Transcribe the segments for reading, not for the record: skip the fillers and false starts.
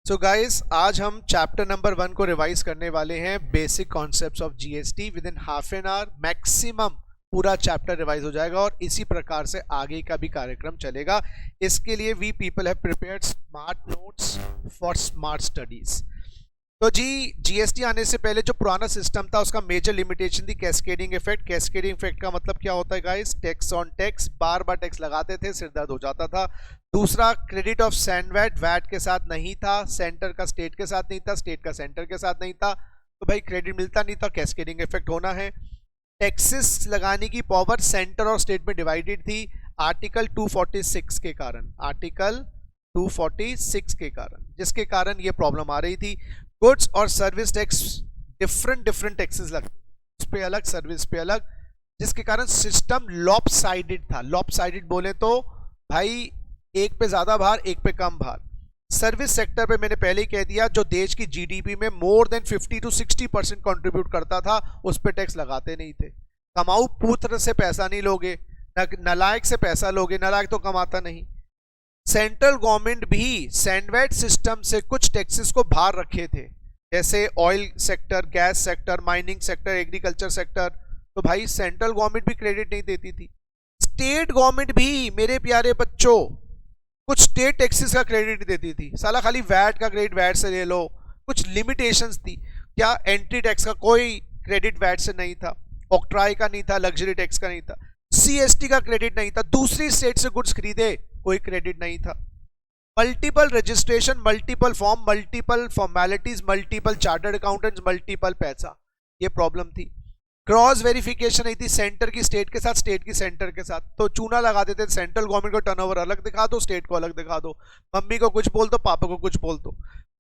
So guys, आज हम chapter number 1 को रिवाइज करने वाले हैं। Basic concepts of GST with in half an hour maximum पूरा चैप्टर रिवाइज हो जाएगा और इसी प्रकार से आगे का भी कार्यक्रम चलेगा। इसके लिए we people have prepared smart notes for smart studies. तो जी, जीएसटी आने से पहले जो पुराना सिस्टम था उसका मेजर लिमिटेशन थी कैस्केडिंग इफेक्ट। कैस्केडिंग इफेक्ट का मतलब क्या होता है guys? Tax on tax, bar bar tax लगाते थे, सिर दर्द हो जाता था। दूसरा, क्रेडिट ऑफ सैंडवैट, वैट के साथ नहीं था, सेंटर का स्टेट के साथ नहीं था, स्टेट का सेंटर के साथ नहीं था, तो भाई क्रेडिट मिलता नहीं था, कैस्केडिंग इफेक्ट होना है। टैक्सेस लगाने की पावर सेंटर और स्टेट में डिवाइडेड थी आर्टिकल 246 के कारण, आर्टिकल 246 के कारण, जिसके कारण ये प्रॉब्लम आ रही थी। गुड्स और सर्विस टैक्स डिफरेंट टैक्सेस लगते, उस पे अलग, सर्विस पे अलग, जिसके कारण सिस्टम लॉपसाइडेड था। लॉपसाइडेड बोले तो भाई एक पे ज्यादा भार, एक पे कम भार। सर्विस सेक्टर पे मैंने पहले ही कह दिया, जो देश की जीडीपी में मोर देन 50 to 60% कंट्रीब्यूट करता था, उस पे टैक्स लगाते नहीं थे। कमाऊ पुत्र से पैसा नहीं लोगे, नालायक से पैसा लोगे, नालायक तो कमाता नहीं। सेंट्रल गवर्नमेंट भी सैंडवैट सिस्टम से कुछ टैक्सेस को बाहर रखे थे, जैसे oil sector, gas sector, mining sector, agriculture sector, तो भाई सेंट्रल गवर्नमेंट भी क्रेडिट नहीं देती थी। स्टेट गवर्नमेंट भी मेरे प्यारे बच्चों कुछ स्टेट टैक्सेस का क्रेडिट देती थी। साला खाली वैट का क्रेडिट वैट से ले लो, कुछ लिमिटेशंस थी। क्या एंट्री टैक्स का कोई क्रेडिट वैट से नहीं था, ऑक्ट्राई का नहीं था, लग्जरी टैक्स का नहीं था, सीएसटी का क्रेडिट नहीं था, दूसरी स्टेट से गुड्स खरीदे कोई क्रेडिट नहीं था। Multiple registration, multiple form, multiple formalities, multiple chartered accountants, multiple पैसा, ये प्रॉब्लम थी। क्रॉस वेरिफिकेशन नहीं थी, सेंटर की स्टेट के साथ, स्टेट की सेंटर के साथ, तो चूना लगा देते। सेंट्रल गवर्नमेंट को टर्नओवर अलग दिखा दो, स्टेट को अलग दिखा दो, मम्मी को कुछ बोल दो, पापा को कुछ बोल दो।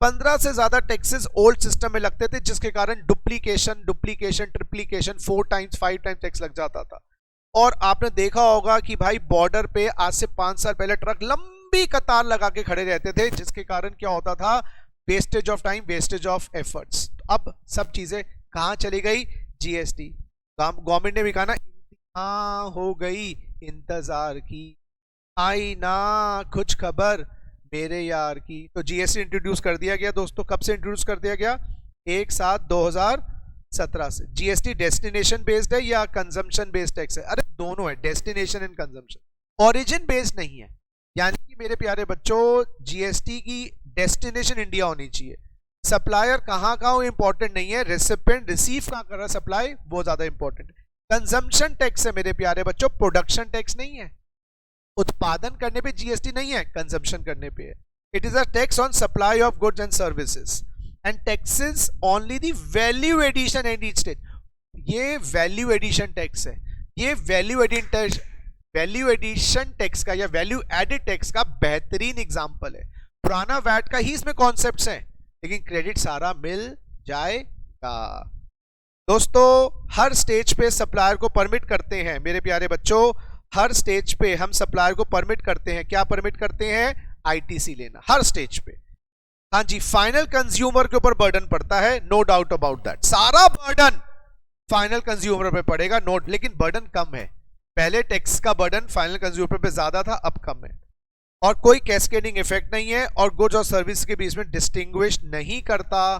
15 से ज्यादा टैक्सेस ओल्ड सिस्टम में लगते थे, जिसके कारण डुप्लीकेशन, ट्रिप्लीकेशन, 4 टाइम्स 5 टाइम्स टैक्स लग जाता था। और आपने देखा होगा कि भाई बॉर्डर पे आज से 5 साल पहले ट्रक लंबी कतार लगा के खड़े रहते थे, जिसके कारण क्या होता था? Wastage of time, wastage of efforts. अब सब चीजें कहां चली गई? जीएसटी। गवर्नमेंट ने भी कहा ना, हाँ हो गई इंतजार की, आई ना कुछ खबर मेरे यार की। तो जीएसटी इंट्रोड्यूस कर दिया गया दोस्तों। कब से इंट्रोड्यूस कर दिया गया? 1/7/2017 से। जीएसटी डेस्टिनेशन बेस्ड है या कंजम्पशन बेस्ड टैक्स है? अरे दोनों है, destination and consumption, origin based नहीं है। यानी कि मेरे प्यारे बच्चों, जीएसटी की डेस्टिनेशन इंडिया होनी चाहिए। सप्लायर कहां का वो इंपॉर्टेंट नहीं है, रेसिपिएंट रिसीव कहां कर रहा है सप्लाई, वो ज्यादा इंपॉर्टेंट है। कंजम्पशन टैक्स है मेरे प्यारे बच्चों, प्रोडक्शन टैक्स नहीं है। उत्पादन करने पे जीएसटी नहीं है, कंजम्पशन करने पे है। It is a tax on supply of goods and services and taxes only the value addition and each state. ये वैल्यू एडिशन टैक्स है। ये वैल्यू एडिशन टैक्स का या वैल्यू एडिड टैक्स का बेहतरीन एग्जांपल है। पुराना वैट का ही इसमें कॉन्सेप्ट्स हैं, लेकिन क्रेडिट सारा मिल जाएगा। दोस्तों, हर स्टेज पे सप्लायर को परमिट करते हैं मेरे प्यारे बच्चों, हर स्टेज पे हम सप्लायर को परमिट करते हैं। क्या परमिट करते हैं? आईटीसी लेना, हर स्टेज पे। हाँ जी, फाइनल कंज्यूमर के ऊपर बर्डन पड़ता है, नो डाउट अबाउट दैट। सारा बर्डन फाइनल कंज्यूमर पे पड़ेगा, नोट, लेकिन बर्डन कम है। पहले टैक्स का बर्डन फाइनल कंज्यूमर पे ज्यादा था, अब कम है। और कोई कैस्केडिंग इफेक्ट नहीं है, और गुड्स और सर्विस के बीच में डिस्टिंग्विश नहीं करता।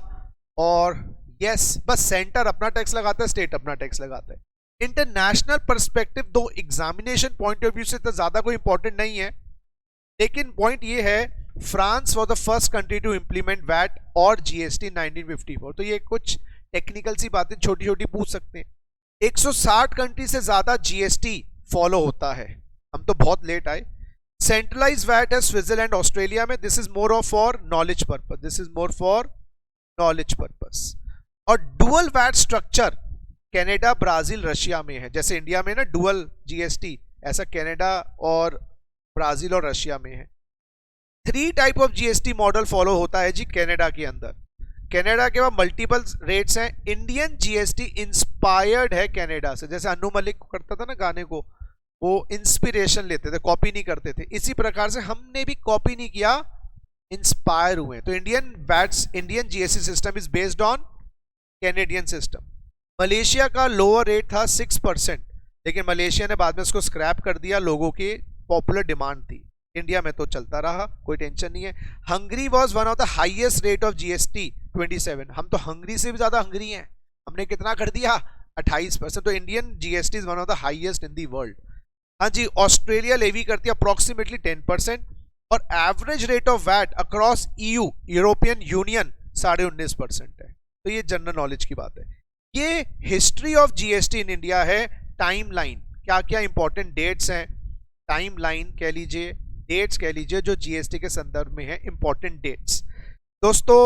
और यस, बस सेंटर अपना टैक्स लगाता है, स्टेट अपना टैक्स लगाता है। इंटरनेशनल पर्सपेक्टिव, दो एग्जामिनेशन पॉइंट ऑफ व्यू से तो ज्यादा कोई इंपॉर्टेंट नहीं है, लेकिन पॉइंट ये है, France was the first country to implement VAT और जीएसटी 1954। तो ये कुछ टेक्निकल सी बातें छोटी छोटी पूछ सकते हैं। 160 कंट्री से ज्यादा जीएसटी फॉलो होता है, हम तो बहुत लेट आए। सेंट्रलाइज वैट है स्विट्जरलैंड, ऑस्ट्रेलिया में। This is more of for knowledge purpose, this is more for knowledge purpose. और dual VAT structure Canada, Brazil, Russia में है। जैसे इंडिया में ना डुअल जीएसटी, ऐसा कनाडा और ब्राजील और रशिया में है। 3 type of GST model follow होता है जी कनाडा के अंदर। कनाडा के बाद मल्टीपल रेट्स हैं। इंडियन जीएसटी इंस्पायर्ड है कनाडा से, जैसे अनु मलिक करता था ना गाने को, वो इंस्पिरेशन लेते थे, कॉपी नहीं करते थे। इसी प्रकार से हमने भी कॉपी नहीं किया, इंस्पायर हुए। तो Indian GST system is based on Canadian system. Malaysia का लोअर रेट था 6%, लेकिन मलेशिया ने बाद में इसको स्क्रैप कर दिया, लोगों की पॉपुलर डिमांड थी। इंडिया में तो चलता रहा, कोई टेंशन नहीं है। Hungary was one of the highest rate of GST 27। हम तो हंगरी से भी ज्यादा हंगरी हैं, हमने कितना कर दिया 28%। तो Indian GST is one of the highest in the world. हाँ जी, ऑस्ट्रेलिया लेवी करती है अप्रोक्सीमेटली 10% और average rate of VAT across EU European Union 19.5% है। तो ये जनरल नॉलेज की बात है। ये history of GST in India है। टाइमलाइन, क्या क्या इंपॉर्टेंट डेट्स हैं, टाइमलाइन कह लीजिए, डेट्स कह लीजिए जो जीएसटी के संदर्भ में है, इंपॉर्टेंट डेट्स। दोस्तों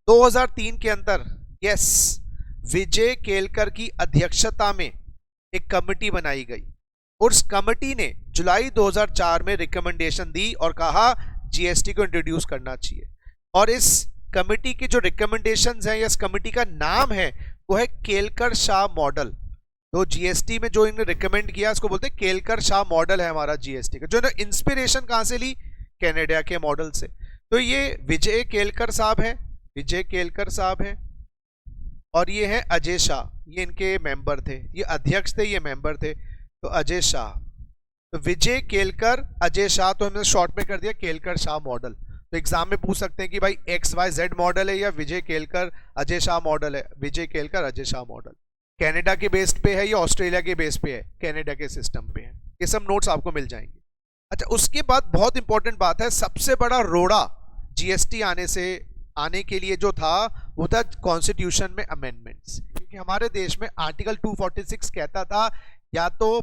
2003 के अंदर यस विजय केलकर की अध्यक्षता में एक कमेटी बनाई गई। उस कमेटी ने जुलाई 2004 में रिकमेंडेशन दी और कहा जीएसटी को इंट्रोड्यूस करना चाहिए। और इस कमेटी की जो रिकमेंडेशंस हैं, इस कमेटी का नाम है वो है केलकर शाह मॉडल। तो जीएसटी में जो इन्होंने रिकमेंड किया उसको बोलते हैं केलकर शाह मॉडल है हमारा जीएसटी का। जो इंस्पिरेशन कहां से ली, कनाडा के मॉडल से। तो ये विजय केलकर साहब है, विजय केलकर साहब है, और ये है अजय शाह, ये इनके मेंबर थे, ये अध्यक्ष थे, ये मेंबर थे। तो अजय शाह, तो विजय केलकर अजय शाह, तो हमने शॉर्ट में कर दिया केलकर शाह मॉडल। तो एग्जाम में पूछ सकते हैं कि भाई XYZ मॉडल है या विजय केलकर अजय शाह मॉडल है। विजय केलकर अजय शाह मॉडल कनाडा के बेस पे है या ऑस्ट्रेलिया के बेस पे है, कनाडा के सिस्टम पे है। ये सब नोट्स आपको मिल जाएंगे। अच्छा, उसके बाद बहुत इंपॉर्टेंट बात है, सबसे बड़ा रोड़ा जीएसटी आने के लिए जो था वो था कॉन्स्टिट्यूशन में अमेंडमेंट्स। क्योंकि हमारे देश में आर्टिकल 246 कहता था या तो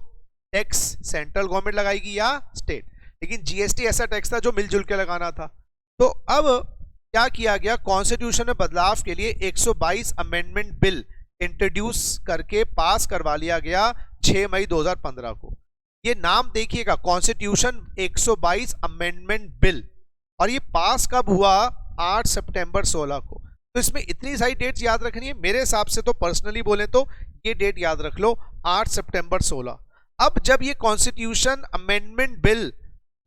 टैक्स सेंट्रल गवर्नमेंट लगाएगी या स्टेट, लेकिन जीएसटी ऐसा टैक्स था जो मिलजुल के लगाना था। तो अब क्या किया गया, कॉन्स्टिट्यूशन में बदलाव के लिए 122 अमेंडमेंट बिल इंट्रोड्यूस करके पास करवा लिया गया 6 मई 2015 को। ये नाम देखिएगा, कॉन्स्टिट्यूशन 122 अमेंडमेंट बिल, और ये पास कब हुआ, 8 सितंबर 16 को। तो इसमें इतनी सारी डेट्स याद रखनी है। मेरे हिसाब से तो पर्सनली बोले तो ये डेट याद रख लो, 8 सितंबर 16। अब जब ये कॉन्स्टिट्यूशन अमेंडमेंट बिल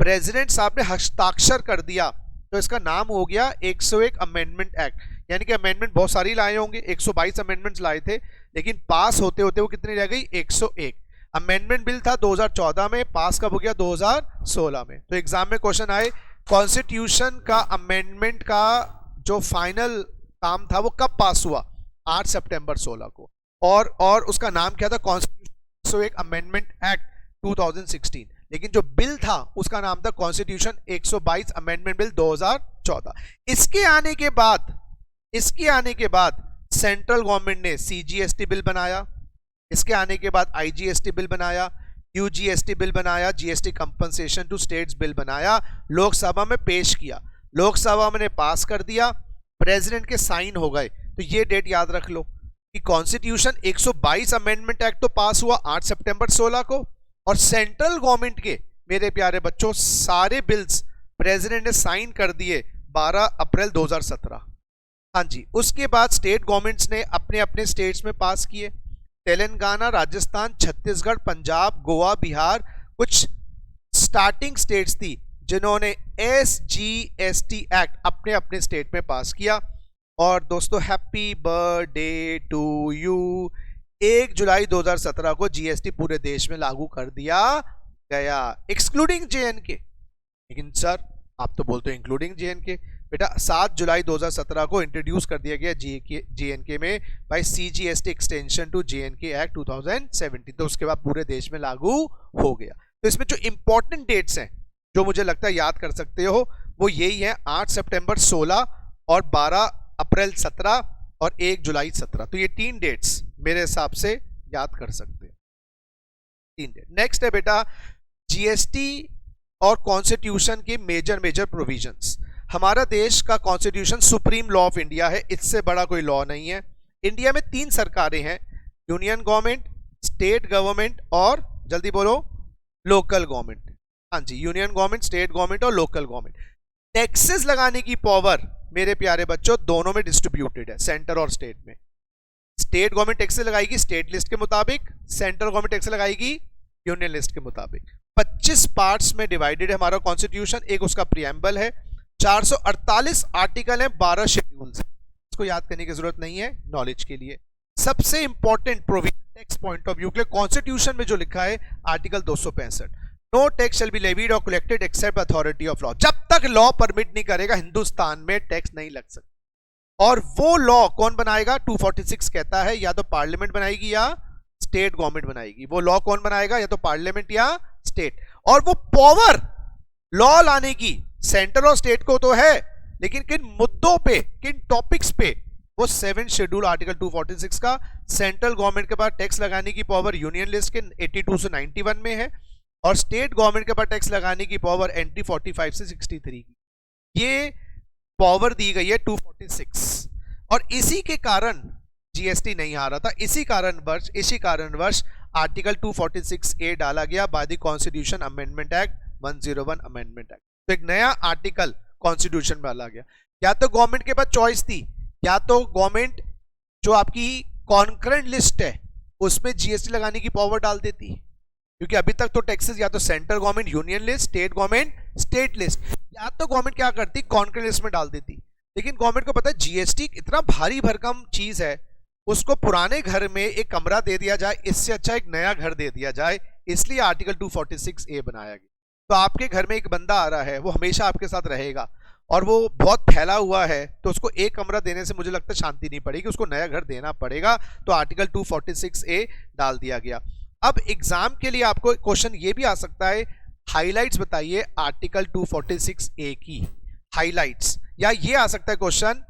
प्रेसिडेंट साहब ने हस्ताक्षर कर दिया तो इसका नाम हो गया 101 अमेंडमेंट एक्ट। यानी कि अमेंडमेंट बहुत सारी लाए होंगे, 122 अमेंडमेंट्स लाए थे, लेकिन पास होते होते वो कितनी रह गई, 101। अमेंडमेंट बिल था 2014 में, पास कब हो गया, 2016 में। तो एग्जाम में क्वेश्चन आए कॉन्स्टिट्यूशन का अमेंडमेंट का जो फाइनल काम था वो कब पास हुआ, 8 सितंबर 16 को। और उसका नाम क्या था, कॉन्स्टिट्यूशन 101 अमेंडमेंट एक्ट 2016। लेकिन जो बिल था उसका नाम था कॉन्स्टिट्यूशन 122 अमेंडमेंट बिल 2014। इसके आने के बाद सेंट्रल गवर्नमेंट ने सीजीएसटी बिल बनाया, इसके आने के बाद आईजीएसटी बिल बनाया, यूजीएसटी बिल बनाया, GST compensation to states bill बनाया, लोकसभा में पेश किया, लोकसभा में पास कर दिया, प्रेसिडेंट के साइन हो गए। तो ये डेट याद रख लो कि कॉन्स्टिट्यूशन 122 अमेंडमेंट एक्ट तो पास हुआ 8 सितंबर 16 को, और सेंट्रल गवर्नमेंट के मेरे प्यारे बच्चों सारे बिल्स प्रेसिडेंट ने साइन कर दिए 12 अप्रैल 2017। हाँ जी, उसके बाद स्टेट गवर्नमेंट्स ने अपने अपने स्टेट्स में पास किए। तेलंगाना, राजस्थान, छत्तीसगढ़, पंजाब, गोवा, बिहार कुछ स्टार्टिंग स्टेट्स थी जिन्होंने SGST एक्ट अपने अपने स्टेट में पास किया। और दोस्तों हैप्पी बर्थडे टू यू, 1 जुलाई 2017 को जीएसटी पूरे देश में लागू कर दिया गया, एक्सक्लूडिंग JNK। लेकिन सर आप तो बोलते हो इंक्लूडिंग JNK, बेटा 7 जुलाई 2017 को इंट्रोड्यूस कर दिया गया JNK में by CGST extension to JNK act 2017। तो उसके बाद पूरे देश में लागू हो गया। तो इसमें जो इंपॉर्टेंट डेट्स हैं जो मुझे लगता है याद कर सकते हो वो यही है, 8 सितंबर 16 और 12 अप्रैल 17 और 1 जुलाई 17। तो ये 3 डेट्स मेरे हिसाब से याद कर सकते हैं, 3 डेट। नेक्स्ट है बेटा जीएसटी और कॉन्स्टिट्यूशन के मेजर प्रोविजंस। हमारा देश का constitution supreme law of India है, इससे बड़ा कोई लॉ नहीं है। इंडिया में 3 सरकारें हैं, यूनियन गवर्नमेंट, स्टेट गवर्नमेंट और जल्दी बोलो लोकल गवर्नमेंट। हाँ जी, यूनियन गवर्नमेंट, स्टेट गवर्नमेंट और लोकल गवर्नमेंट। टैक्सेस लगाने की पावर मेरे प्यारे बच्चों दोनों में डिस्ट्रीब्यूटेड है, सेंटर और स्टेट में। स्टेट गवर्नमेंट टैक्सेस लगाएगी स्टेट लिस्ट के मुताबिक, सेंट्रल गवर्नमेंट टैक्सेस लगाएगी यूनियन लिस्ट के मुताबिक। 25 पार्ट्स में डिवाइडेड है हमारा कॉन्स्टिट्यूशन। एक उसका प्रियम्बल है, 448 आर्टिकल है, 12 शेड्यूल्स। इसको याद करने की जरूरत नहीं है, नॉलेज के लिए। सबसे important provision tax point of view के लिए कॉन्स्टिट्यूशन में जो लिखा है article 265। No tax shall be levied और collected except authority of law. जब तक लॉ परमिट नहीं करेगा हिंदुस्तान में टैक्स नहीं लग सकता। और वो लॉ कौन बनाएगा? 246 कहता है या तो पार्लियामेंट बनाएगी या स्टेट गवर्नमेंट बनाएगी। वो लॉ कौन बनाएगा? या तो पार्लियामेंट या स्टेट। और वो पावर लॉ लाने की सेंट्रल और स्टेट को तो है, लेकिन किन मुद्दों पे, किन टॉपिक्स पे? वो 7 शेड्यूल आर्टिकल 246 का सेंट्रल गवर्नमेंट के पास टैक्स लगाने की पावर यूनियन लिस्ट के 82 से 91 में है, और स्टेट गवर्नमेंट के पास टैक्स लगाने की पावर एंट्री 45 से 63 की। ये पावर दी गई है 246, और इसी के कारण जीएसटी नहीं आ रहा था। इसी कारणवश आर्टिकल 246A डाला गया by the constitution amendment act 101 amendment act. तो एक नया आर्टिकल कॉन्स्टिट्यूशन में डाला गया। या तो गवर्नमेंट के पास चॉइस थी, या तो गवर्नमेंट जो आपकी कॉन्करेंट लिस्ट है उसमें जीएसटी लगाने की पावर डाल देती, क्योंकि अभी तक तो टैक्सेस या तो central government union list, state government state list, या तो गवर्नमेंट क्या करती? कॉन्करेंट लिस्ट में डाल देती। लेकिन गवर्नमेंट को पता है जीएसटी इतना भारी भरकम चीज है, उसको पुराने घर में एक कमरा दे दिया जाए, इससे अच्छा एक नया घर दे दिया जाए, इसलिए आर्टिकल 246A बनाया गया। तो आपके घर में एक बंदा आ रहा है, वो हमेशा आपके साथ रहेगा और वो बहुत फैला हुआ है, तो उसको एक कमरा देने से मुझे लगता है शांति नहीं पड़ेगी, उसको नया घर देना पड़ेगा। तो आर्टिकल 246A डाल दिया गया। अब एग्जाम के लिए आपको क्वेश्चन ये भी आ सकता है, हाइलाइट्स बताइए आर्टिकल 246A की हाइलाइट्स, या ये आ सकता है क्वेश्चन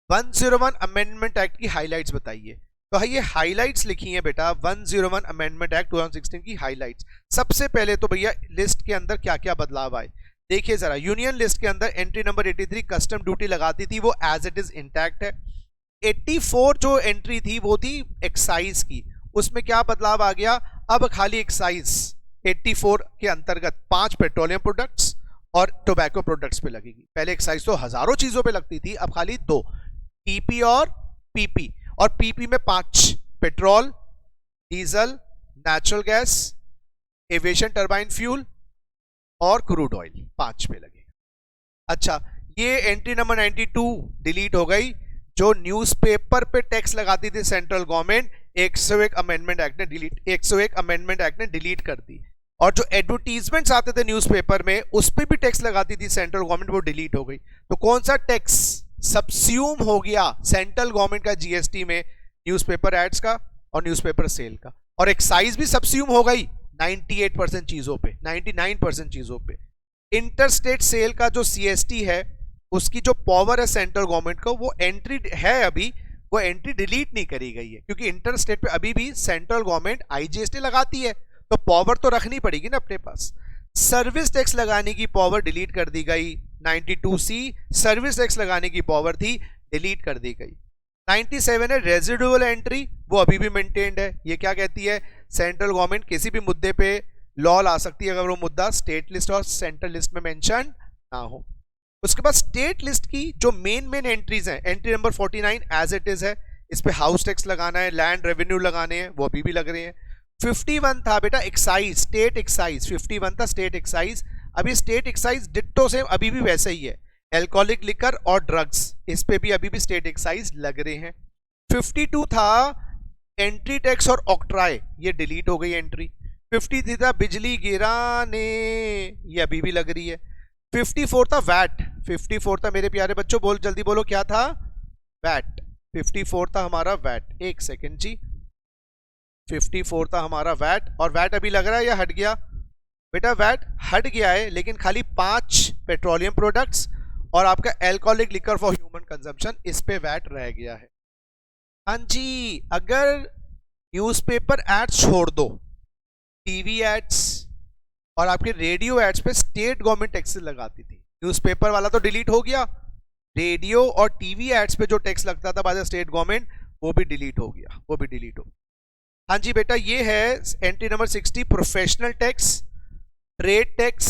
101 अमेंडमेंट एक्ट की हाइलाइट्स बताइए। तो ये हाइलाइट्स लिखी है बेटा 101 अमेंडमेंट एक्ट 2016 की हाइलाइट्स। सबसे पहले तो भैया लिस्ट के अंदर क्या क्या बदलाव आए देखिए जरा। यूनियन लिस्ट के अंदर एंट्री नंबर 83 कस्टम ड्यूटी लगाती थी, वो एज इट इज इंटैक्ट है। 84 जो एंट्री थी वो थी एक्साइज की, उसमें क्या बदलाव आ गया? अब खाली एक्साइज 84 के अंतर्गत 5 पेट्रोलियम प्रोडक्ट्स और टोबैको प्रोडक्ट्स पे लगेगी। पहले एक्साइज तो हजारों चीजों पे लगती थी, अब खाली 2, टीपी और पीपी। और पीपी में 5 petrol, diesel, natural gas, aviation turbine fuel और क्रूड ऑयल 5 पे लगेगा। अच्छा, ये एंट्री नंबर 92 डिलीट हो गई, जो न्यूज़पेपर पे टैक्स लगाती थी सेंट्रल गवर्नमेंट, 101 अमेंडमेंट एक्ट ने डिलीट कर दी। और जो एडवर्टीजमेंट्स आते थे न्यूज़पेपर में उस पर भी टैक्स लगाती थी सेंट्रल गवर्नमेंट, वो डिलीट हो गई। तो कौन सा टैक्स सबस्यूम हो गया सेंट्रल गवर्नमेंट का जीएसटी में? न्यूज़पेपर एड्स का और न्यूज़पेपर सेल का। और एक्साइज भी सबस्यूम हो गई 98% चीजों पे, 99% चीजों पे। इंटरस्टेट सेल का जो सीएसटी है उसकी जो पावर है सेंट्रल गवर्नमेंट को, वो एंट्री है अभी, वो एंट्री डिलीट नहीं करी गई है, क्योंकि इंटरस्टेट पे अभी भी सेंट्रल गवर्नमेंट आईजीएसटी लगाती है, तो पावर तो रखनी पड़ेगी ना अपने पास। सर्विस टैक्स लगाने की पावर डिलीट कर दी गई। 92C सर्विस टैक्स लगाने की पावर थी, डिलीट कर दी गई। 97 है रेजिडुअल एंट्री, वो अभी भी मेंटेन्ड है। ये क्या कहती है? सेंट्रल गवर्नमेंट किसी भी मुद्दे पे लॉ ला सकती है अगर वो मुद्दा स्टेट लिस्ट और सेंट्रल लिस्ट में मेंशन ना हो। उसके बाद स्टेट लिस्ट की जो मेन एंट्रीज हैं, entry number 49 as it is है, इस पे हाउस टैक्स लगाना है, लैंड रेवेन्यू लगाने हैं, वो अभी भी लग रहे हैं। 51 था बेटा एक्साइज, स्टेट एक्साइज 51 था, स्टेट एक्साइज। अभी स्टेट एक्साइज डिट्टो से अभी भी वैसे ही है। एल्कोहलिक लिकर और ड्रग्स, इस पे भी अभी भी स्टेट एक्साइज लग रहे हैं। 52 था एंट्री टैक्स और ऑक्ट्राई, ये डिलीट हो गई एंट्री। 53 था बिजली गिराने, ये अभी भी लग रही है। 54 था वैट, 54 था मेरे प्यारे बच्चों, बोल जल्दी बोलो क्या था? वैट। 54 था हमारा वैट, एक सेकेंड जी, 54 था हमारा वैट। और वैट अभी लग रहा है या हट गया? बेटा वैट हट गया है, लेकिन खाली 5 पेट्रोलियम प्रोडक्ट्स और आपका alcoholic liquor for human consumption, इस पे वैट रह गया है। हाँ जी, अगर न्यूज़पेपर एड्स छोड़ दो, टीवी एड्स और आपके रेडियो एड्स पे स्टेट गवर्नमेंट टैक्सेस लगाती थी। न्यूज़पेपर वाला तो डिलीट हो गया, रेडियो और टीवी एड्स पे जो टैक्स लगता था बाय द स्टेट गवर्नमेंट, वो भी डिलीट हो गया, वो भी डिलीट हो गया। हाँ जी बेटा, ये है entry number 60 professional tax, trade tax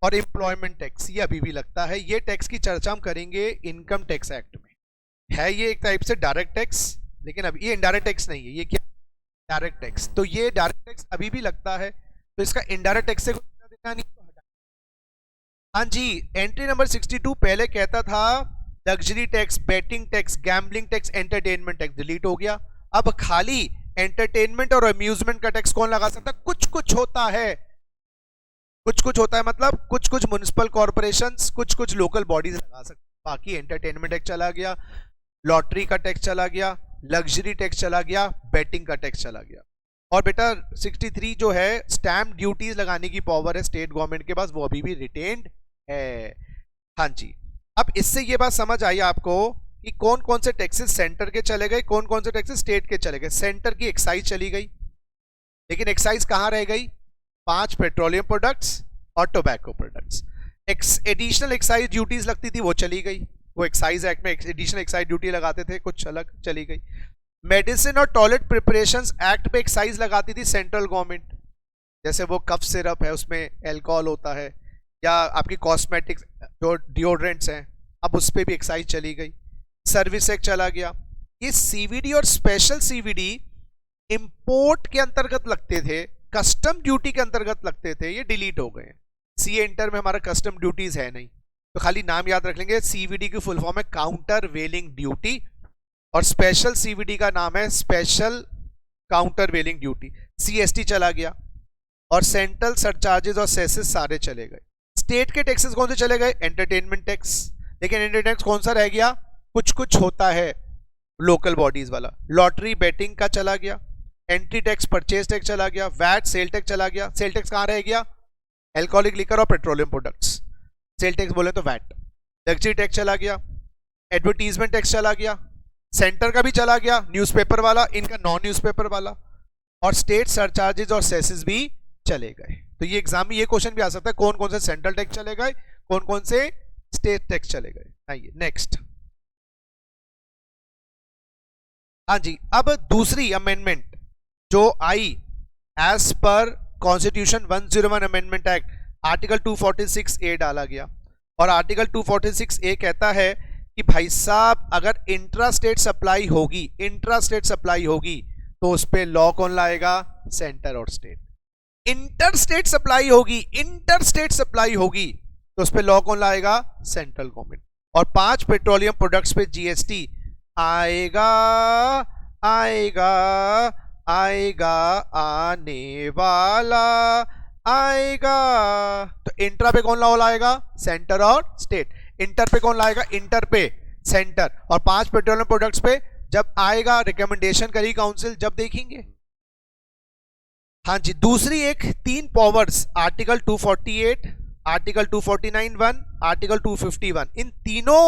और एम्प्लॉयमेंट टैक्स, ये अभी भी लगता है। ये टैक्स की चर्चा हम करेंगे इनकम टैक्स एक्ट में। है ये एक टाइप से डायरेक्ट टैक्स, लेकिन अब ये इनडायरेक्ट टैक्स नहीं है, ये क्या? Direct tax. तो ये डायरेक्ट टैक्स अभी भी लगता है, तो इसका इनडायरेक्ट टैक्स से कुछ देना नहीं तो हटा। हाँ जी, एंट्री नंबर 62 पहले कहता था luxury tax, betting tax, gambling tax, entertainment tax, delete हो गया। अब खाली एंटरटेनमेंट और अम्यूजमेंट का टैक्स कौन लगा सकता? कुछ कुछ होता है, कुछ कुछ होता है, मतलब कुछ कुछ म्युनिसिपल कॉर्पोरेशंस, कुछ कुछ लोकल बॉडीज लगा सकते, बाकी एंटरटेनमेंट टैक्स चला गया, लॉटरी का टैक्स चला गया, लग्जरी टैक्स चला गया, बेटिंग का टैक्स चला गया। और बेटा 63 जो है स्टैम्प ड्यूटीज लगाने की पावर है स्टेट गवर्नमेंट के पास, वो अभी भी रिटेन्ड है। हाँ जी, अब इससे ये बात समझ आई आपको कि कौन कौन से टैक्सेस सेंटर के चले गए, कौन कौन से टैक्सेस स्टेट के चले गए। सेंटर की एक्साइज चली गई, लेकिन एक्साइज कहाँ रह गई? 5 पेट्रोलियम प्रोडक्ट्स और tobacco products. Additional excise duties लगती थी वो चली गई, वो एक्साइज एक्ट में एडिशनल एक्साइज ड्यूटी लगाते थे, कुछ अलग चली गई। मेडिसिन और टॉयलेट प्रिपरेशंस एक्ट पे एक्साइज लगाती थी सेंट्रल गवर्नमेंट, जैसे वो कफ सिरप है उसमें एल्कोहल होता है, या आपकी कॉस्मेटिक्स जो डिओड्रेंट्स हैं, अब उस पर भी एक्साइज चली गई। सर्विस एक्ट चला गया। ये सीवीडी और स्पेशल सीवीडी इंपोर्ट के अंतर्गत लगते थे, कस्टम ड्यूटी के अंतर्गत लगते थे, ये डिलीट हो गए। सीए इंटर में हमारा कस्टम ड्यूटीज है नहीं, तो खाली नाम याद रख लेंगे। सीवीडी की फुल फॉर्म है काउंटर वेलिंग ड्यूटी, और स्पेशल सीवीडी का नाम है स्पेशल काउंटर वेलिंग ड्यूटी। सीएसटी चला गया, और सेंट्रल सरचार्जेस और सेसेस सारे चले गए। स्टेट के टैक्सेस कौन से चले गए? एंटरटेनमेंट टैक्स, लेकिन एंटरटेनमेंट टैक्स कौन सा रह गया? कुछ कुछ होता है लोकल बॉडीज वाला। लॉटरी बेटिंग का चला गया, एंट्री टैक्स परचेज टैक्स चला गया, वैट सेल टैक्स चला गया। सेल टैक्स कहाँ रह गया? एल्कोहलिक लिकर और पेट्रोलियम प्रोडक्ट्स, सेल टैक्स बोले तो वैट। लग्जरी टैक्स चला गया, एडवर्टीजमेंट टैक्स चला गया, सेंटर का भी चला गया न्यूज़पेपर वाला, इनका नॉन न्यूज़पेपर वाला, और स्टेट सरचार्जेस और सेसेस भी चले गए। तो ये एग्जाम में ये क्वेश्चन भी आ सकता है, कौन कौन से सेंट्रल टैक्स चले गए, कौन कौन से स्टेट टैक्स चले गए। आइए नेक्स्ट। हाँ जी, अब दूसरी अमेंडमेंट जो आई एज पर constitution 101 amendment act, article 246 A डाला गया। और आर्टिकल 246 ए कहता है कि भाई साहब अगर इंट्रा स्टेट सप्लाई होगी, इंट्रा स्टेट सप्लाई होगी, तो उस पर लॉ कौन लाएगा? सेंटर और स्टेट। इंटर स्टेट सप्लाई होगी, इंटर स्टेट सप्लाई होगी, तो उस पर लॉ कौन लाएगा? Central government. और 5 पेट्रोलियम प्रोडक्ट्स पे जीएसटी आएगा आएगा आएगा, आने वाला आएगा। तो इंट्रा पे कौन लॉ लाएगा? सेंटर और स्टेट। इंटर पे कौन लाएगा? इंटर पे सेंटर। और 5 पेट्रोलियम प्रोडक्ट्स पे जब आएगा, रिकमेंडेशन करी काउंसिल, जब देखेंगे। हाँ जी, दूसरी एक 3 पावर्स, आर्टिकल 248, आर्टिकल 249(1), आर्टिकल 251, इन तीनों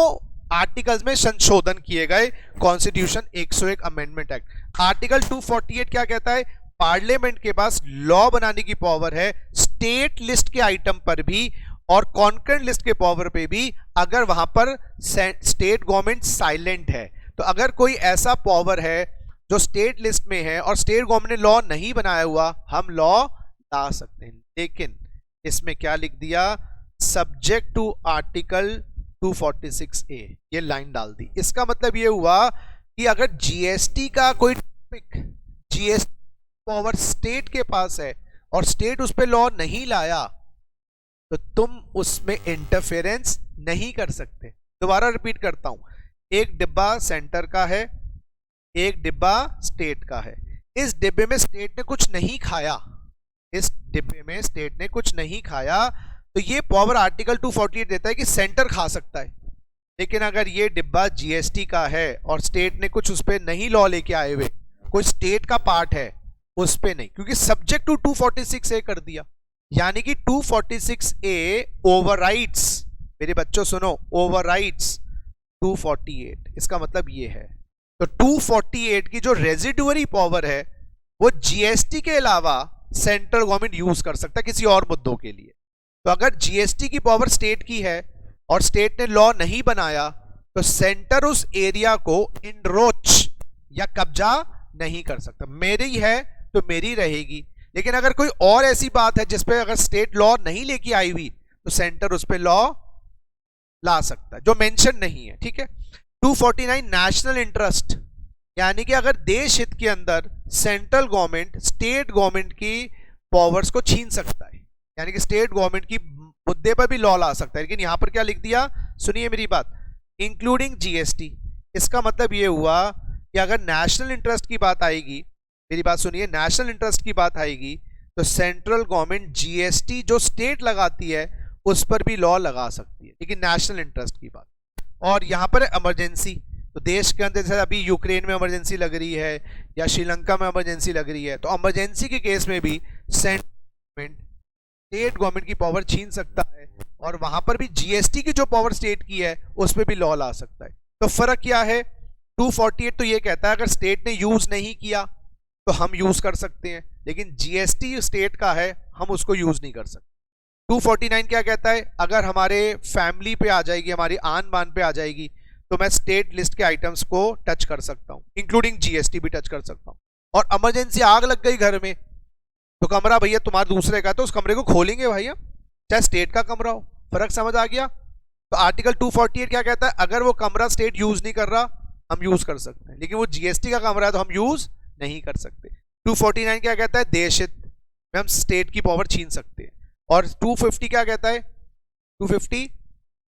आर्टिकल्स में संशोधन किए गए कॉन्स्टिट्यूशन 101 अमेंडमेंट एक्ट। आर्टिकल 248 क्या कहता है? पार्लियामेंट के पास लॉ बनाने की पावर है स्टेट लिस्ट के आइटम पर भी और कॉन्करेंट लिस्ट के पावर पे भी, अगर वहां पर स्टेट गवर्नमेंट साइलेंट है। तो अगर कोई ऐसा पावर है जो स्टेट लिस्ट में है और स्टेट गवर्नमेंट ने लॉ नहीं बनाया हुआ, हम लॉ ला सकते हैं। लेकिन इसमें क्या लिख दिया? सब्जेक्ट टू आर्टिकल 246A, ये लाइन डाल दी। इसका मतलब ये हुआ कि अगर जीएसटी का कोई टॉपिक, जीएसटी पावर स्टेट के पास है और स्टेट उस पर लॉ नहीं लाया, तो तुम उसमें इंटरफेरेंस नहीं कर सकते। दोबारा रिपीट करता हूं, एक डिब्बा सेंटर का है, एक डिब्बा स्टेट का है। इस डिब्बे में स्टेट ने कुछ नहीं खाया, इस डिब्बे में स्टेट ने कुछ नहीं खाया, तो ये पावर आर्टिकल 248 देता है कि सेंटर खा सकता है। लेकिन अगर ये डिब्बा जीएसटी का है और स्टेट ने कुछ उस पर नहीं लॉ लेके आए हुए, कोई स्टेट का पार्ट है, उस पे नहीं, क्योंकि सब्जेक्ट टू 246A कर दिया। यानी कि 246A ओवरराइड्स, मेरे बच्चों सुनो, ओवरराइड्स 248। इसका मतलब ये है, तो 248 की जो रेजिडुअरी पावर है वो जीएसटी के अलावा सेंट्रल गवर्नमेंट यूज कर सकता है किसी और मुद्दों के लिए। तो अगर जीएसटी की पावर स्टेट की है और स्टेट ने लॉ नहीं बनाया, तो सेंटर उस एरिया को इनरोच या कब्जा नहीं कर सकता। मेरी है तो मेरी रहेगी, लेकिन अगर कोई और ऐसी बात है जिसपे अगर स्टेट लॉ नहीं लेके आई हुई, तो सेंटर उस पे लॉ ला सकता है, जो मेंशन नहीं है। ठीक है। 249 नेशनल इंटरेस्ट, यानी कि अगर देश हित के अंदर सेंट्रल गवर्नमेंट स्टेट गवर्नमेंट की पावर्स को छीन सकता है, यानी कि स्टेट गवर्नमेंट की मुद्दे पर भी लॉ ला सकता है। लेकिन यहां पर क्या लिख दिया, सुनिए मेरी बात, इंक्लूडिंग जीएसटी। इसका मतलब ये हुआ कि अगर नेशनल इंटरेस्ट की बात आएगी, मेरी बात सुनिए, नेशनल इंटरेस्ट की बात आएगी, तो सेंट्रल गवर्नमेंट जीएसटी जो स्टेट लगाती है उस पर भी लॉ लगा सकती है, लेकिन नेशनल इंटरेस्ट की बात। और यहाँ पर इमरजेंसी, तो देश के अंदर जैसे अभी यूक्रेन में इमरजेंसी लग रही है या श्रीलंका में इमरजेंसी लग रही है, तो इमरजेंसी के केस में भी सेंट्रल गवर्नमेंट स्टेट गवर्नमेंट की पावर छीन सकता है, और वहां पर भी जीएसटी की जो पावर स्टेट की है उस पर भी लॉ ला सकता है। तो फर्क क्या है, 248 तो ये कहता है अगर स्टेट ने यूज नहीं किया तो हम यूज कर सकते हैं, लेकिन जीएसटी स्टेट का है, हम उसको यूज नहीं कर सकते। 249 क्या कहता है, अगर हमारे फैमिली पे आ जाएगी, हमारी आन बान पे आ जाएगी, तो मैं स्टेट लिस्ट के आइटम्स को टच कर सकता हूं, इंक्लूडिंग जीएसटी भी टच कर सकता हूं। और इमरजेंसी आग लग गई घर में, तो कमरा भैया तुम्हारे दूसरे का, तो उस कमरे को खोलेंगे भैया, चाहे स्टेट का कमरा हो। फर्क समझ आ गया? तो आर्टिकल 248 क्या कहता है, अगर वो कमरा स्टेट यूज नहीं कर रहा हम यूज कर सकते हैं, लेकिन वो जीएसटी का कमरा है तो हम यूज नहीं कर सकते। 249 क्या कहता है, देश हित में हम स्टेट की पावर छीन सकते हैं। और 250 क्या कहता है, 250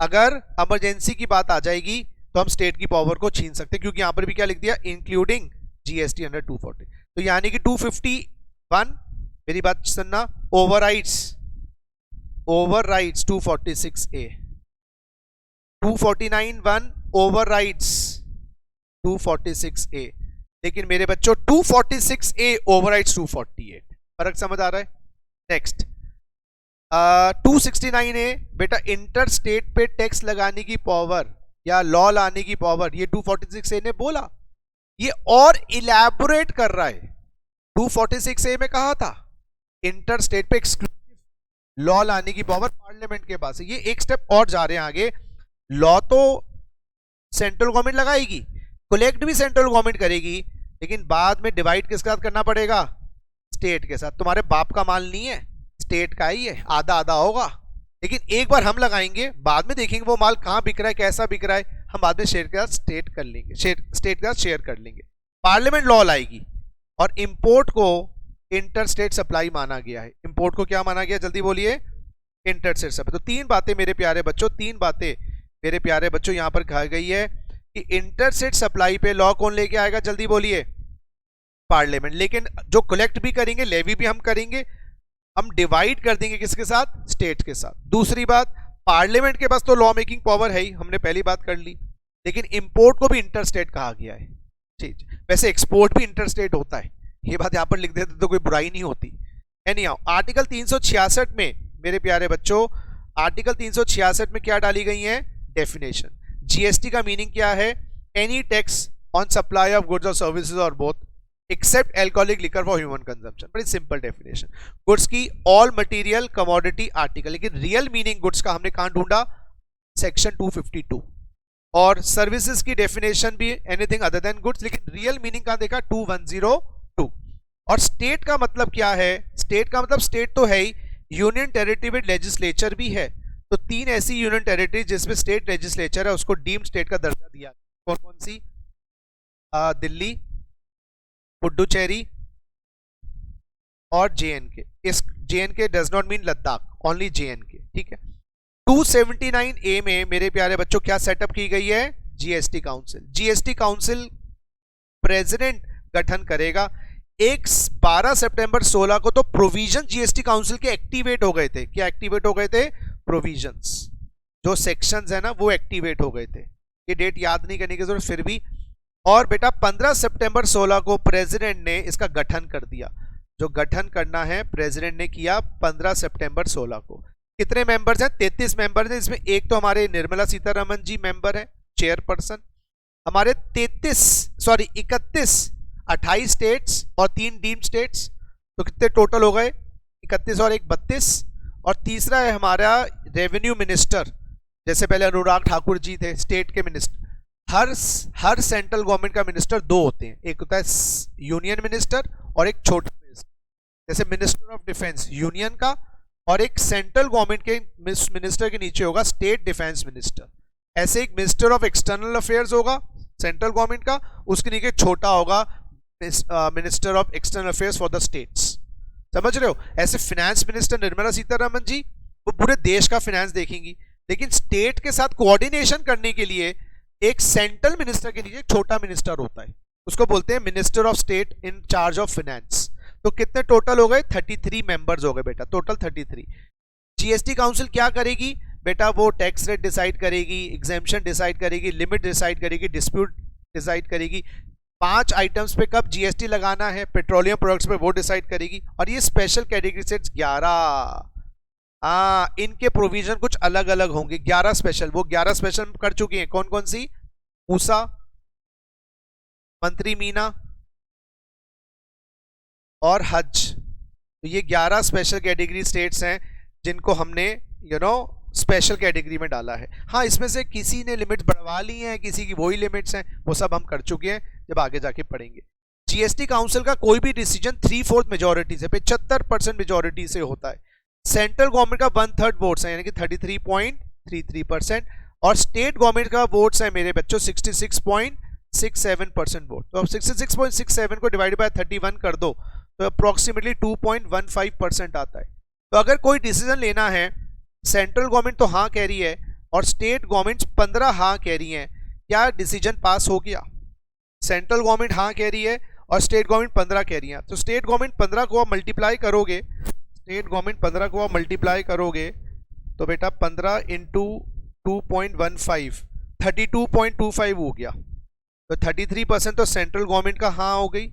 अगर इमरजेंसी की बात आ जाएगी तो हम स्टेट की पावर को छीन सकते हैं, क्योंकि यहां पर भी क्या लिख दिया, इंक्लूडिंग जीएसटी अंडर 240। तो यानी कि 251, मेरी बात सुनना, ओवरराइड्स 246A, 249(1) ओवरराइड्स 246A, लेकिन मेरे बच्चों 246A ओवरराइड्स 248। फर्क समझ आ रहा है? नेक्स्ट 269A, बेटा इंटर स्टेट पे टैक्स लगाने की पावर या लॉ लाने की पावर, ये 246A ने बोला, ये और इलैबोरेट कर रहा है। 246A में कहा था इंटर स्टेट पे एक्सक्लूसिव लॉ लाने की पावर पार्लियामेंट के पास है, ये एक स्टेप और जा रहे हैं आगे। लॉ तो सेंट्रल गवर्नमेंट लगाएगी, कलेक्ट भी सेंट्रल गवर्नमेंट करेगी, लेकिन बाद में डिवाइड किसके साथ करना पड़ेगा, स्टेट के साथ। तुम्हारे बाप का माल नहीं है, स्टेट का ही है, आधा आधा होगा, लेकिन एक बार हम लगाएंगे, बाद में देखेंगे वो माल कहां बिक रहा है, कैसा बिक रहा है, हम बाद में शेयर के साथ स्टेट कर लेंगे, स्टेट के साथ शेयर कर लेंगे। पार्लियामेंट लॉ लाएगी, और इंपोर्ट को इंटर स्टेट सप्लाई माना गया है। इंपोर्ट को क्या माना गया, जल्दी बोलिए, इंटर स्टेट सप्लाई। तो तीन बातें मेरे प्यारे बच्चों, तीन बातें मेरे प्यारे बच्चों यहां पर कहा गई है कि इंटर स्टेट सप्लाई पे लॉ कौन लेके आएगा, जल्दी बोलिए, पार्लियामेंट। लेकिन जो कलेक्ट भी करेंगे, लेवी भी हम करेंगे, हम डिवाइड कर देंगे किसके साथ, स्टेट के साथ। दूसरी बात, पार्लियामेंट के पास तो लॉ मेकिंग पावर है ही, हमने पहली बात कर ली, लेकिन इंपोर्ट को भी इंटर स्टेट कहा गया है। ठीक, वैसे एक्सपोर्ट भी इंटर स्टेट होता है, ये बात यहां पर लिख देते तो कोई बुराई नहीं होती। एनीहाउ, आर्टिकल 366 में मेरे प्यारे बच्चों, आर्टिकल 366 में क्या डाली गई है, डेफिनेशन। जीएसटी का मीनिंग क्या है, any tax on supply of goods और सर्विसेज और both except alcoholic liquor for human consumption. बड़ी सिंपल डेफिनेशन। गुड्स की ऑल मटेरियल कमोडिटी आर्टिकल, लेकिन रियल मीनिंग गुड्स का हमने कहां ढूंढा, सेक्शन 252। और सर्विसेज की डेफिनेशन भी एनीथिंग अदर देन गुड्स, लेकिन रियल मीनिंग कहां देखा, 2102। और स्टेट का मतलब क्या है, स्टेट का मतलब स्टेट तो है ही, यूनियन टेरिटरी विद लेजिस्लेचर भी है। तो तीन ऐसी यूनियन टेरिटरी जिसमें स्टेट लेजिस्लेचर है, उसको डीम्ड स्टेट का दर्जा दिया। कौन कौन सी, दिल्ली, पुडुचेरी और जेएनके। इस JNK does not mean Ladakh, only JNK, ठीक है। 279A में मेरे प्यारे बच्चों क्या सेटअप की गई है, GST council. GST council president गठन करेगा। 12 सितंबर 16 को तो प्रोविजन जीएसटी काउंसिल के एक्टिवेट हो गए थे। क्या एक्टिवेट हो गए थे, प्रोविजंस, जो सेक्शंस है ना वो एक्टिवेट हो गए थे। ये डेट याद नहीं करने की जरूरत, फिर भी। और बेटा 15 सितंबर 16 को प्रेसिडेंट ने इसका गठन कर दिया। जो गठन करना है प्रेसिडेंट ने किया 15 सितंबर 16 को। कितने मेंबर्स हैं, 33 मेंबर्स हैं। इसमें एक तो हमारे निर्मला सीतारमन जी मेंबर हैं, चेयरपर्सन। हमारे 28 स्टेट्स और 3 डीम स्टेट्स, तो कितने टोटल हो गए, 31 और 1 32। और तीसरा है हमारा रेवेन्यू मिनिस्टर, जैसे पहले अनुराग ठाकुर जी थे स्टेट के मिनिस्टर। हर सेंट्रल गवर्नमेंट का मिनिस्टर 2 होते हैं, एक होता है यूनियन मिनिस्टर और एक छोटा मिनिस्टर। जैसे मिनिस्टर ऑफ डिफेंस यूनियन का, और एक सेंट्रल गवर्नमेंट के मिनिस्टर के नीचे होगा स्टेट डिफेंस मिनिस्टर। ऐसे एक मिनिस्टर ऑफ एक्सटर्नल अफेयर्स होगा सेंट्रल गवर्नमेंट का, उसके नीचे छोटा होगा minister of external affairs for the states. समझ रहे हो? ऐसे फाइनेंस मिनिस्टर निर्मला सीतारमन जी वो पूरे देश का फाइनेंस देखेंगी, लेकिन स्टेट के साथ कोऑर्डिनेशन करने के लिए एक सेंट्रल मिनिस्टर के नीचे छोटा मिनिस्टर होता है, उसको बोलते हैं minister of state in charge of finance. तो कितने टोटल हो गए? 33 मेंबर्स हो गए बेटा, टोटल 33। जीएसटी काउंसिल क्या करेगी बेटा? वो टैक्स रेट डिसाइड करेगी, एग्जेम्पशन डिसाइड करेगी, लिमिट डिसाइड करेगी, डिस्प्यूट डिसाइड करेगी। 5 आइटम्स पे कब जीएसटी लगाना है पेट्रोलियम प्रोडक्ट्स पे, वो डिसाइड करेगी। और ये स्पेशल कैटेगरी सेट्स 11, इनके प्रोविजन कुछ अलग अलग होंगे। 11 स्पेशल, वो 11 स्पेशल कर चुकी हैं। कौन कौन सी? मूसा, मंत्री मीना और हज। तो ये 11 स्पेशल कैटेगरी स्टेट्स हैं जिनको हमने स्पेशल कैटेगरी में डाला है। हाँ, इसमें से किसी ने लिमिट्स बढ़वा ली हैं, किसी की वही लिमिट्स हैं, वो सब हम कर चुके हैं, जब आगे जाके पढ़ेंगे। जीएसटी काउंसिल का कोई भी डिसीजन 3/4 मेजोरिटी से, 75% मेजोरिटी से होता है। सेंट्रल गवर्नमेंट का 1/3 वोट्स है, यानी कि 33.33%, और स्टेट गवर्नमेंट का वोट्स है मेरे बच्चों 66.67% वोट। तो अब 66.67 को डिवाइड बाय 31 कर दो तो अप्रोक्सीमेटली 2.15% आता है। तो अगर कोई डिसीजन लेना है, सेंट्रल गवर्नमेंट तो हाँ कह रही है और स्टेट गवर्नमेंट 15 हाँ कह रही हैं, क्या डिसीजन पास हो गया? सेंट्रल गवर्नमेंट हाँ कह रही है और स्टेट गवर्नमेंट 15 कह रही है। तो स्टेट गवर्नमेंट 15 को आप मल्टीप्लाई करोगे, स्टेट गवर्नमेंट 15 को आप मल्टीप्लाई करोगे तो बेटा 15 इंटू 2.15 32.25 हो गया। तो 33% तो सेंट्रल गवर्नमेंट का हाँ हो गई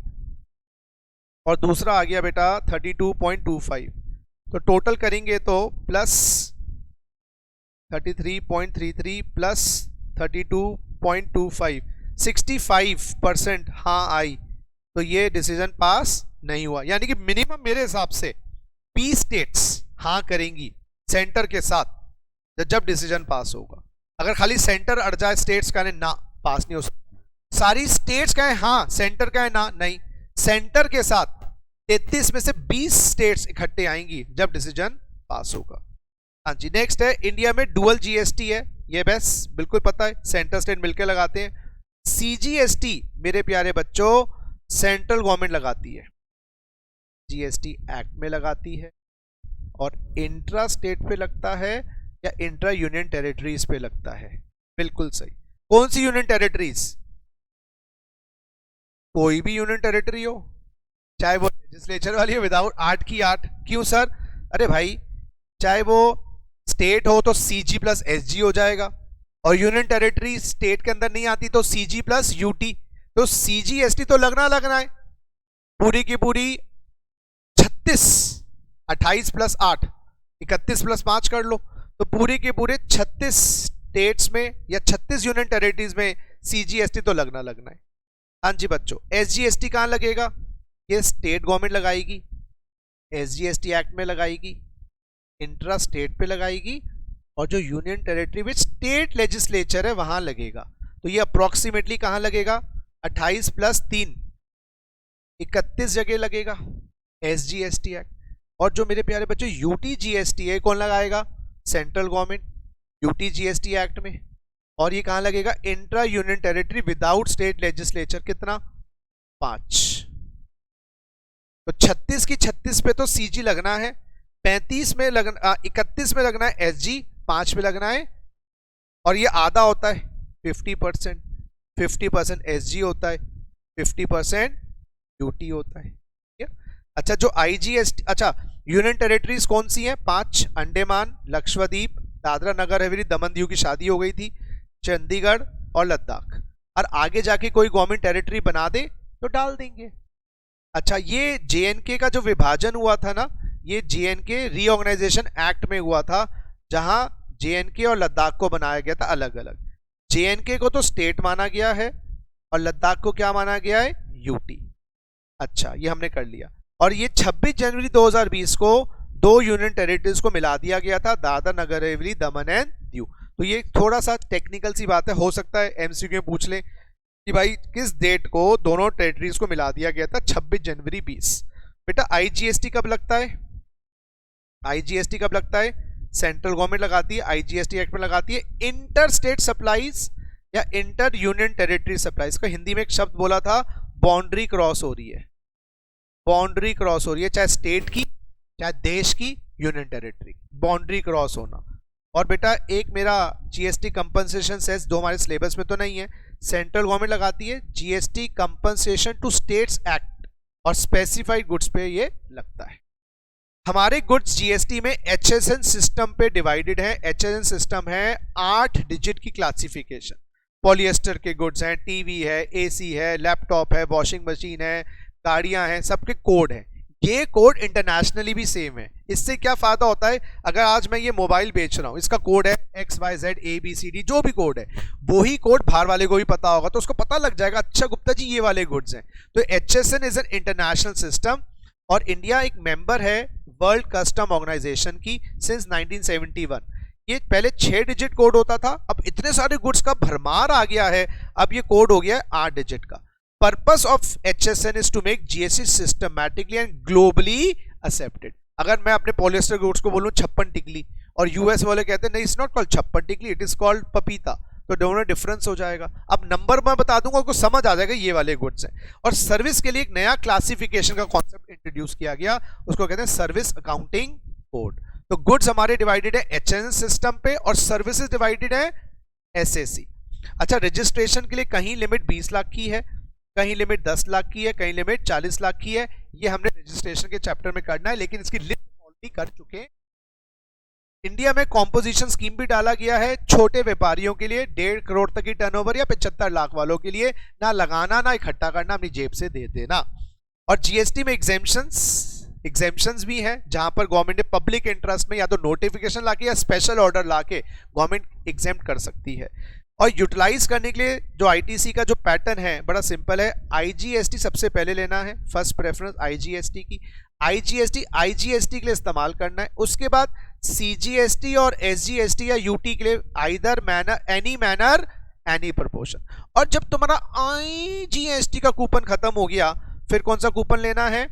और दूसरा आ गया बेटा 32.25। तो टोटल करेंगे तो प्लस 33.33 प्लस 32.25, 65% हाँ आई। तो ये डिसीजन पास नहीं हुआ, यानी कि मिनिमम मेरे हिसाब से 20 स्टेट्स हाँ करेंगी सेंटर के साथ जब डिसीजन पास होगा। अगर खाली सेंटर अड़ जाए, स्टेट्स का ना, पास नहीं हो सकता। सारी स्टेट्स का है हाँ, सेंटर का है ना, नहीं। सेंटर के साथ 33 में से 20 स्टेट्स इकट्ठे आएंगी जब डिसीजन पास होगा। हाँ जी, नेक्स्ट है इंडिया में डुअल जीएसटी है, ये बस बिल्कुल पता है, सेंटर स्टेट मिलकर लगाते हैं। सीजीएसटी मेरे प्यारे बच्चों सेंट्रल गवर्नमेंट लगाती है, जीएसटी एक्ट में लगाती है, और इंट्रा स्टेट पे लगता है या इंट्रा यूनियन टेरिटरीज पे लगता है। बिल्कुल सही। कौन सी यूनियन टेरिटरीज? कोई भी यूनियन टेरिटरी हो, चाहे वो लेजिस्लेचर वाली हो विदाउट 8 की 8। क्यों सर? अरे भाई, चाहे वो स्टेट हो तो सीजी प्लस एसजी हो जाएगा, और यूनियन टेरिटरी स्टेट के अंदर नहीं आती तो सीजी प्लस यूटी। तो सीजीएसटी तो लगना है, पूरी की पूरी 36, 28 प्लस 8 31 प्लस 5 कर लो, तो पूरे के पूरे 36 स्टेट्स में या 36 यूनियन टेरिटरीज में सीजीएसटी तो लगना है। हाँ जी बच्चों, एसजीएसटी कहाँ लगेगा? ये स्टेट गवर्नमेंट लगाएगी, एसजीएसटी एक्ट में लगाएगी, इंट्रा स्टेट पे लगाएगी, और जो union territory which state legislature है वहां लगेगा। तो ये अप्रोक्सीमेटली कहां लगेगा? 28 प्लस 3 31 जगह लगेगा एसजीएसटी एक्ट। और जो मेरे प्यारे बच्चों यूटीजीएसटी है, कौन लगाएगा? सेंट्रल गवर्नमेंट, यूटीजीएसटी एक्ट में। और ये कहां लगेगा? Intra union territory without state legislature. कितना? 5। तो 36 की 36 पे तो सीजी लगना है, 35 में लगना, 31 में लगना है एसजी, 5 में लगना है, और ये आधा होता है 50%, 50% एसजी होता है, 50% यूटी होता है। ठीक है? अच्छा, जो आईजीएसटी, अच्छा यूनियन टेरिटरीज कौन सी हैं? 5, अंडमान, लक्षद्वीप, दादरा नगर हवेली, दमन दीव की शादी हो गई थी, चंडीगढ़ और लद्दाख। और आगे जाके कोई गवर्नमेंट टेरिटरी बना दे तो डाल देंगे। अच्छा, ये जेएनके का जो विभाजन हुआ था ना, ये जेएनके रीऑर्गेनाइजेशन एक्ट में हुआ था, जहां जेएनके और लद्दाख को बनाया गया था अलग अलग। जेएनके को तो स्टेट माना गया है और लद्दाख को क्या माना गया है? यूटी। अच्छा, ये हमने कर लिया। और ये 26 जनवरी 2020 को 2 यूनियन टेरिटरीज को मिला दिया गया था, दादरा नगर हवेली, दमन एंड दीव। तो ये थोड़ा सा टेक्निकल सी बात है, हो सकता है एमसीक्यू में पूछ ले कि भाई किस डेट को दोनों टेरिटरीज को मिला दिया गया था? 26 जनवरी 20। बेटा आईजीएसटी कब लगता है? आईजीएसटी कब लगता है? सेंट्रल गवर्नमेंट लगाती है, आईजीएसटी एक्ट में लगाती है। इंटर स्टेट सप्लाईज या इंटर यूनियन टेरिटरी सप्लाईज का हिंदी में एक शब्द बोला था, बाउंड्री क्रॉस हो रही है। बाउंड्री क्रॉस हो रही है, चाहे स्टेट की चाहे देश की यूनियन टेरिटरी, बाउंड्री क्रॉस होना। और बेटा एक मेरा जीएसटी कंपनसेशन सेस, जो हमारे सिलेबस में तो नहीं है, सेंट्रल गवर्नमेंट लगाती है GST compensation to states act, और स्पेसिफाइड गुड्स पे ये लगता है। हमारे गुड्स जीएसटी में एचएसएन सिस्टम पे डिवाइडेड है। एचएसएन सिस्टम है 8 डिजिट की क्लासिफिकेशन। पॉलिएस्टर के गुड्स हैं, टीवी है, एसी है, लैपटॉप है, वॉशिंग मशीन है, गाड़ियां हैं, सबके कोड हैं। ये कोड इंटरनेशनली भी सेम है। इससे क्या फायदा होता है, अगर आज मैं ये मोबाइल बेच रहा हूँ, इसका कोड है XYZ ABCD, जो भी कोड है वही कोड बाहर वाले को भी पता होगा, तो उसको पता लग जाएगा अच्छा गुप्ता जी ये वाले गुड्स हैं। तो HSN is an international system और इंडिया एक मेंबर है वर्ल्ड कस्टम ऑर्गेनाइजेशन की सिंस 1971। ये पहले 6 डिजिट कोड होता था, अब इतने सारे गुड्स का भरमार आ गया है, अब ये कोड हो गया है 8 डिजिट का। Purpose of HSN is to make GST systematically and globally accepted. अगर मैं अपने पॉलिएस्टर गुड्स को बोलूं 56 टिकली और यूएस वाले कहते हैं नहीं, इट्स नॉट कॉल्ड 56 टिकली, इट इज कॉल्ड पपीता, तो दोनों डिफरेंस हो जाएगा। अब नंबर मैं बता दूंगा, आपको समझ आ जाएगा ये वाले गुड्स हैं। और सर्विस के लिए एक नया क्लासिफिकेशन का कॉन्सेप्ट इंट्रोड्यूस किया गया, उसको कहते हैं सर्विस अकाउंटिंग कोड। तो गुड्स हमारे डिवाइडेड है HSN सिस्टम पे और सर्विसेज डिवाइडेड है SAC। अच्छा, रजिस्ट्रेशन के लिए कहीं लिमिट 20 लाख की है, कहीं लिमिट 10 लाख की है, कहीं लिमिट 40 लाख की है। ये हमने रजिस्ट्रेशन के चैप्टर में करना है, लेकिन इसकी लिस्ट ऑलरेडी कर चुके हैं। इंडिया में कॉम्पोजिशन स्कीम भी डाला गया है छोटे व्यापारियों के लिए, 1.5 करोड़ तक की टर्नओवर या 75 लाख वालों के लिए, ना लगाना ना इकट्ठा करना, अपनी जेब से दे देना। और जीएसटी में एग्जेम्पशंस भी हैं, जहां पर गवर्नमेंट ने पब्लिक इंटरेस्ट में या तो नोटिफिकेशन लाके या स्पेशल ऑर्डर लाके गवर्नमेंट एग्जेम्प्ट कर सकती है। और यूटिलाइज करने के लिए जो आईटीसी का जो पैटर्न है बड़ा सिंपल है, आईजीएसटी सबसे पहले लेना है, फर्स्ट प्रेफरेंस आईजीएसटी की। आईजीएसटी के लिए इस्तेमाल करना है, उसके बाद सीजीएसटी और एसजीएसटी या यूटी के लिए आइदर मैनर एनी प्रोपोर्शन। और जब तुम्हारा आईजीएसटी का कूपन खत्म हो गया, फिर कौन सा कूपन लेना है,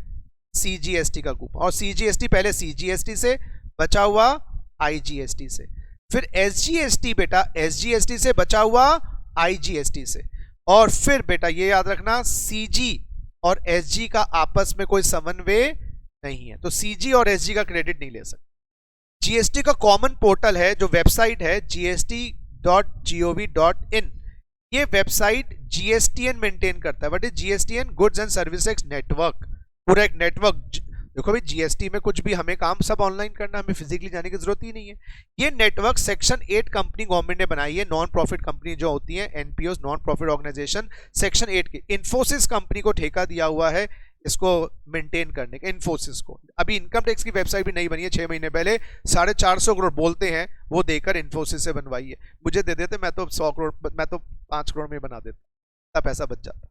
सीजीएसटी का कूपन। और सीजीएसटी पहले सीजीएसटी से बचा हुआ आईजीएसटी से, फिर एसजीएसटी बेटा एसजीएसटी से बचा हुआ आईजीएसटी से, और फिर बेटा ये याद रखना सीजी और एसजी का आपस में कोई समन्वय नहीं है, तो सीजी और एसजी का क्रेडिट नहीं ले सकते। जीएसटी का कॉमन पोर्टल है, जो वेबसाइट है gst.gov.in, ये वेबसाइट जीएसटीएन मेंटेन करता है। What is GSTN? Goods and services network, पूरा एक नेटवर्क। देखो भाई, जीएसटी में कुछ भी हमें काम सब ऑनलाइन करना, हमें फिजिकली जाने की जरूरत ही नहीं है। ये नेटवर्क सेक्शन 8 कंपनी गवर्नमेंट ने बनाई है, नॉन प्रॉफिट कंपनी जो होती है, NPO non profit organisation, section 8 की। इन्फोसिस कंपनी को ठेका दिया हुआ है इसको मेंटेन करने का, इन्फोसिस को। अभी इनकम टैक्स की वेबसाइट भी नहीं बनी है, 6 महीने पहले 450 करोड़ बोलते हैं वो देकर इन्फोसिस से बनवाई है। मुझे दे देते, मैं तो 100 करोड़, मैं तो 5 करोड़ में बना देता, इतना पैसा बच जाता।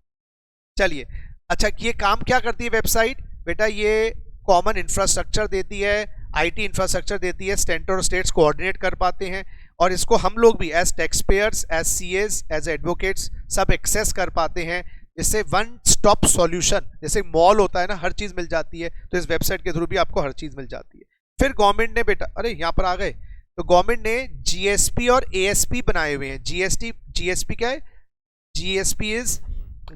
चलिए, अच्छा ये काम क्या करती है वेबसाइट बेटा? ये कॉमन इंफ्रास्ट्रक्चर देती है, आईटी इंफ्रास्ट्रक्चर देती है, सेंटर और स्टेट्स कोऑर्डिनेट कर पाते हैं, और इसको हम लोग भी as tax payers, as CS, as advocates सब एक्सेस कर पाते हैं। जिससे वन स्टॉप सॉल्यूशन, जैसे मॉल होता है ना, हर चीज मिल जाती है, तो इस वेबसाइट के थ्रू भी आपको हर चीज मिल जाती है। फिर गवर्नमेंट ने बेटा, अरे यहाँ पर आ गए, तो गवर्नमेंट ने जीएसपी और एएसपी बनाए हुए हैं। जीएसपी क्या है? GSP is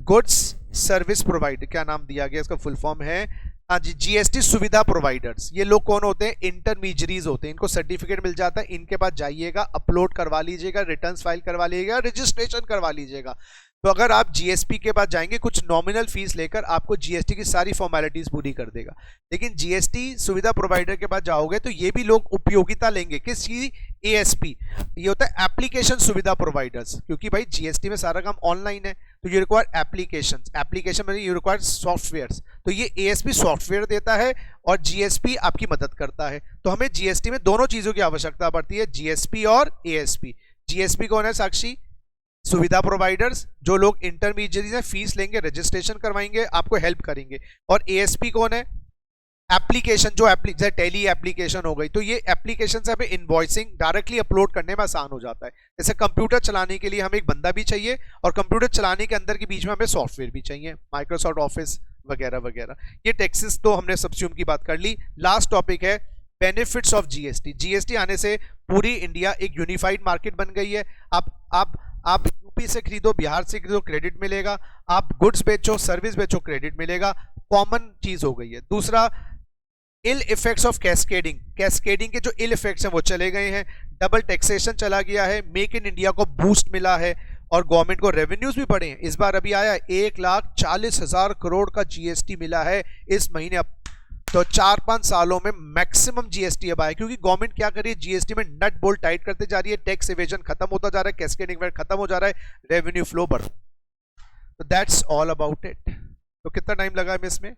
goods service provider, क्या नाम दिया गया इसका फुल फॉर्म है? हाँ जी, जीएसटी सुविधा प्रोवाइडर्स। ये लोग कौन होते हैं? इंटरमीडियरीज होते हैं, इनको सर्टिफिकेट मिल जाता है, इनके पास जाइएगा, अपलोड करवा लीजिएगा, रिटर्न्स फाइल करवा लीजिएगा, रजिस्ट्रेशन करवा लीजिएगा। तो अगर आप जीएसपी के पास जाएंगे, कुछ नॉमिनल फीस लेकर आपको जीएसटी की सारी फॉर्मेलिटीज पूरी कर देगा। लेकिन जीएसटी सुविधा प्रोवाइडर के पास जाओगे तो ये भी लोग उपयोगिता लेंगे, किस चीज? एएसपी, ये होता है एप्लीकेशन सुविधा प्रोवाइडर्स, क्योंकि भाई जीएसटी में सारा काम ऑनलाइन है, तो यू रिक्वायर एप्लीकेशन मतलब यू रिक्वायर सॉफ्टवेयर। तो ये एएसपी सॉफ्टवेयर देता है और जीएसपी आपकी मदद करता है। तो हमें जीएसटी में दोनों चीजों की आवश्यकता पड़ती है, जीएसपी और एएसपी। जीएसपी कौन है साक्षी? सुविधा प्रोवाइडर्स, जो लोग इंटरमीडिएट हैं, फीस लेंगे, रजिस्ट्रेशन करवाएंगे, आपको हेल्प करेंगे। और एएसपी कौन है? एप्लीकेशन, जो जैसे टेली एप्लीकेशन हो गई, तो ये एप्लीकेशन से हमें इनवॉइसिंग डायरेक्टली अपलोड करने में आसान हो जाता है। जैसे कंप्यूटर चलाने के लिए हमें एक बंदा भी चाहिए, और कंप्यूटर चलाने के अंदर के बीच में हमें सॉफ्टवेयर भी चाहिए, माइक्रोसॉफ्ट ऑफिस वगैरह वगैरह। ये टैक्सेस तो हमने सब्स्यूम की बात कर ली। लास्ट टॉपिक है बेनिफिट्स ऑफ जीएसटी। जीएसटी आने से पूरी इंडिया एक यूनिफाइड मार्केट बन गई है। आप यूपी से खरीदो, बिहार से खरीदो, क्रेडिट मिलेगा। आप गुड्स बेचो, सर्विस बेचो, क्रेडिट मिलेगा। कॉमन चीज हो गई है। दूसरा, ill effects of cascading. Cascading के जो इल इफेक्ट्स हैं वो चले गए हैं। डबल टैक्सेशन चला गया है, मेक इन इंडिया को बूस्ट मिला है, और गवर्नमेंट को रेवेन्यूज भी बढ़े हैं। इस बार अभी आया 1,40,000 करोड़ का जीएसटी मिला है इस महीने। अब तो 4-5 सालों में मैक्सिमम जीएसटी अब आया, क्योंकि गवर्नमेंट क्या कर रही है, जीएसटी में नट बोल्ट टाइट करते जा रही है, टैक्स एवेजन खत्म होता जा रहा है, कैस्केडिंग इफेक्ट खत्म हो जा रहा है, रेवेन्यू फ्लो बढ़। तो दैट्स ऑल अबाउट इट। तो कितना टाइम लगा है इसमें?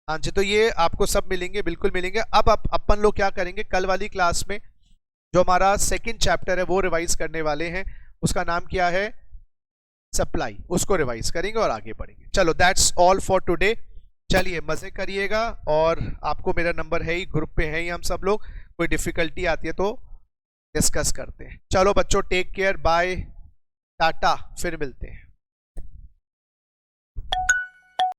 हाँ जी, तो ये आपको सब मिलेंगे, बिल्कुल मिलेंगे। अब अपन लोग क्या करेंगे, कल वाली क्लास में जो हमारा सेकंड चैप्टर है वो रिवाइज करने वाले हैं। उसका नाम क्या है? सप्लाई। उसको रिवाइज करेंगे और आगे बढ़ेंगे। चलो, दैट्स ऑल फॉर टुडे। चलिए, मजे करिएगा। और आपको मेरा नंबर है ही, ग्रुप पे है ही हम सब लोग। कोई डिफिकल्टी आती है तो डिस्कस करते हैं। चलो बच्चों, टेक केयर, बाय, टाटा, फिर मिलते हैं।